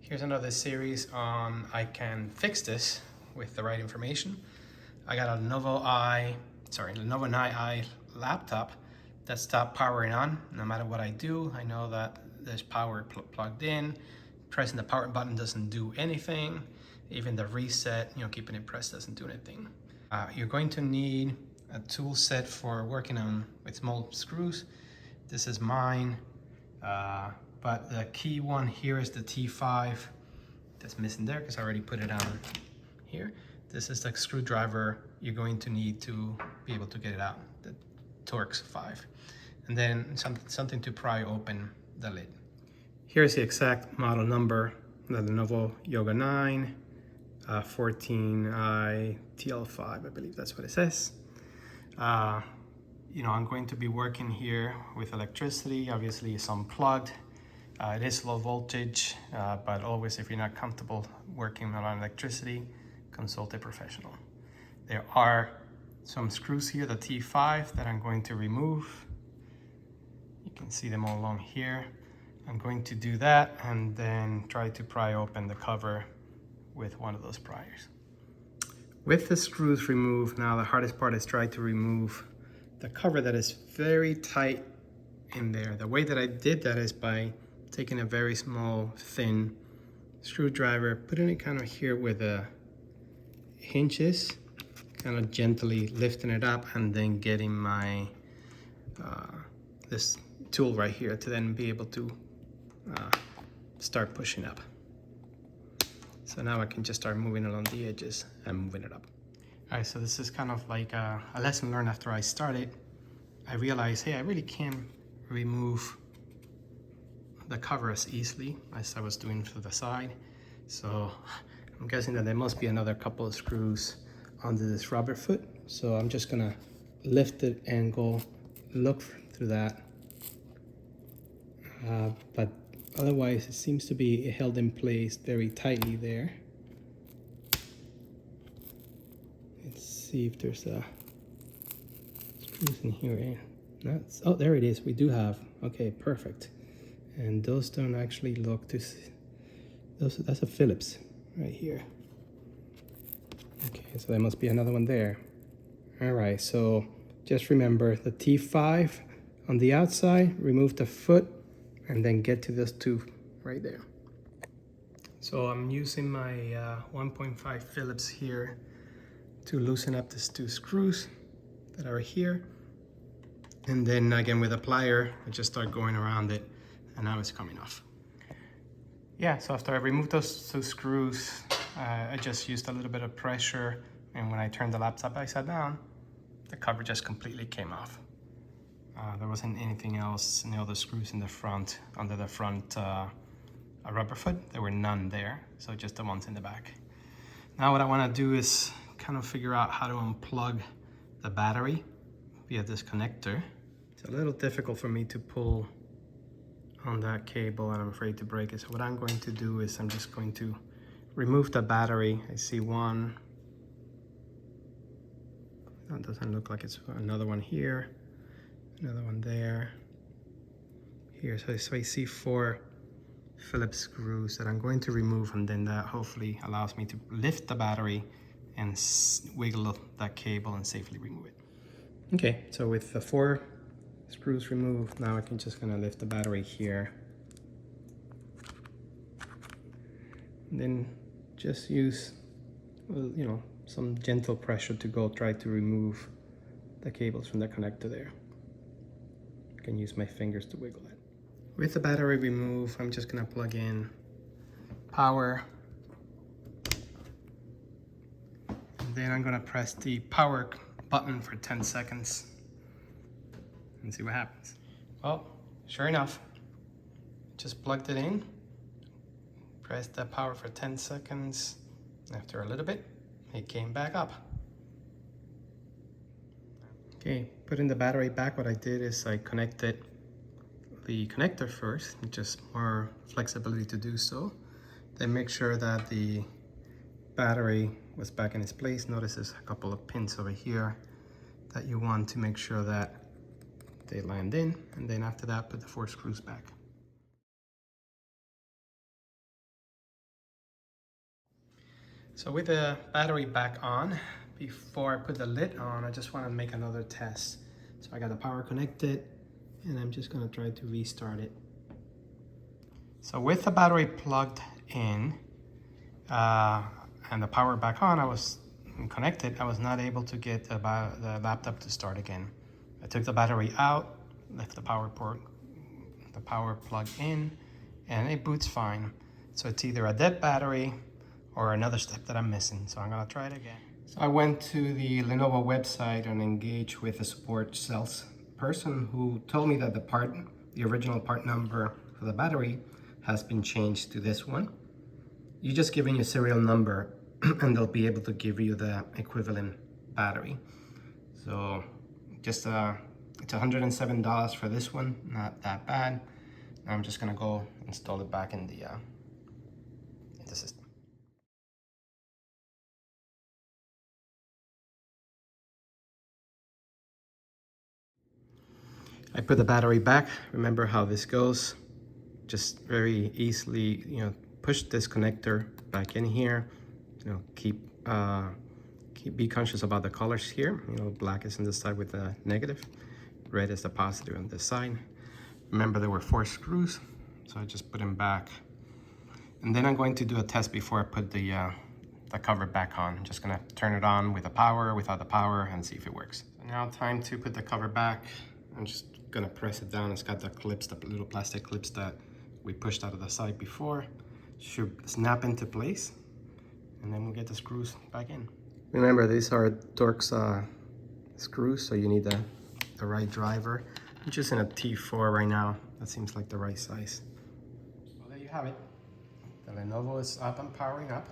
Here's another series on I can fix this with the right information. I got a Lenovo 9i laptop that stopped powering on. No matter what I do, I know that there's power plugged in. Pressing the power button doesn't do anything. Even the reset, keeping it pressed doesn't do anything. You're going to need a tool set for working with small screws. This is mine. But the key one here is the T5 that's missing there because I already put it on here. This is the screwdriver you're going to need to be able to get it out, the Torx 5. And then something to pry open the lid. Here's the exact model number, the Lenovo Yoga 9, 14i TL5, I believe that's what it says. I'm going to be working here with electricity. Obviously it's unplugged. It is low voltage, but always if you're not comfortable working on electricity, consult a professional. There are some screws here, the T5, that I'm going to remove. You can see them all along here. I'm going to do that and then try to pry open the cover with one of those pliers. With the screws removed, now the hardest part is try to remove the cover that is very tight in there. The way that I did that is by taking a very small, thin screwdriver, putting it kind of here where the hinge is, kind of gently lifting it up, and then getting my this tool right here to then be able to start pushing up. So now I can just start moving along the edges and moving it up. All right, so this is kind of like a lesson learned after I started. I realized, hey, I really can't remove the cover as easily as I was doing for the side. So I'm guessing that there must be another couple of screws under this rubber foot. So I'm just gonna lift it and go look through that. But otherwise it seems to be held in place very tightly there. Let's see if there's a screws in here. Oh, there it is. We do have. Okay, perfect. And those don't actually look to see. That's a Phillips right here. Okay, so there must be another one there. All right, so just remember the T5 on the outside, remove the foot, and then get to this two right there. So I'm using my 1.5 Phillips here to loosen up these two screws that are here. And then again with a plier, I just start going around it, and now it's coming off. Yeah, so after I removed those two screws, I just used a little bit of pressure, and when I turned the laptop upside down, the cover just completely came off. There wasn't anything else, any other screws in the front, under the front rubber foot. There were none there, so just the ones in the back. Now what I want to do is kind of figure out how to unplug the battery via this connector. It's a little difficult for me to pull on that cable, and I'm afraid to break it. So what I'm going to do is I'm just going to remove the battery. I see one. That doesn't look like it's another one here. Another one there. Here, so I see 4 Phillips screws that I'm going to remove, and then that hopefully allows me to lift the battery and wiggle that cable and safely remove it. Okay, so with the 4 screws removed, now I can just kind of lift the battery here. And then just use, some gentle pressure to try to remove the cables from the connector there. I can use my fingers to wiggle it. With the battery removed, I'm just gonna plug in power. And then I'm gonna press the power button for 10 seconds and see what happens. Well, sure enough, just plugged it in, pressed the power for 10 seconds. After a little bit, it came back up. Okay, putting the battery back, what I did is I connected the connector first, just more flexibility to do so. Then make sure that the battery was back in its place. Notice there's a couple of pins over here that you want to make sure that they land in, and then after that put the 4 screws back. So with the battery back on, before I put the lid on, I just want to make another test. So I got the power connected and I'm just going to try to restart it. So with the battery plugged in and the power back on, I was connected, I was not able to get the laptop to start again. I took the battery out, left the power plug in, and it boots fine. So it's either a dead battery or another step that I'm missing. So I'm gonna try it again. So I went to the Lenovo website and engaged with a support sales person who told me that the original part number for the battery has been changed to this one. You just give in your serial number and they'll be able to give you the equivalent battery. So just it's $107 for this one, not that bad. Now I'm just gonna go install it back in the system. I put the battery back. Remember how this goes. Just very easily, push this connector back in here. Be conscious about the colors here. Black is on this side with the negative. Red is the positive on this side. Remember there were 4 screws, so I just put them back. And then I'm going to do a test before I put the cover back on. I'm just gonna turn it on with the power, without the power, and see if it works. So now time to put the cover back. I'm just gonna press it down. It's got the clips, the little plastic clips that we pushed out of the side before. Should snap into place, and then we'll get the screws back in. Remember, these are Torx screws, so you need the right driver. I'm just in a T4 right now. That seems like the right size. Well, there you have it. The Lenovo is up and powering up.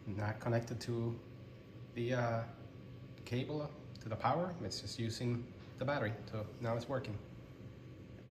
Not connected to the cable to the power. It's just using the battery. So now it's working.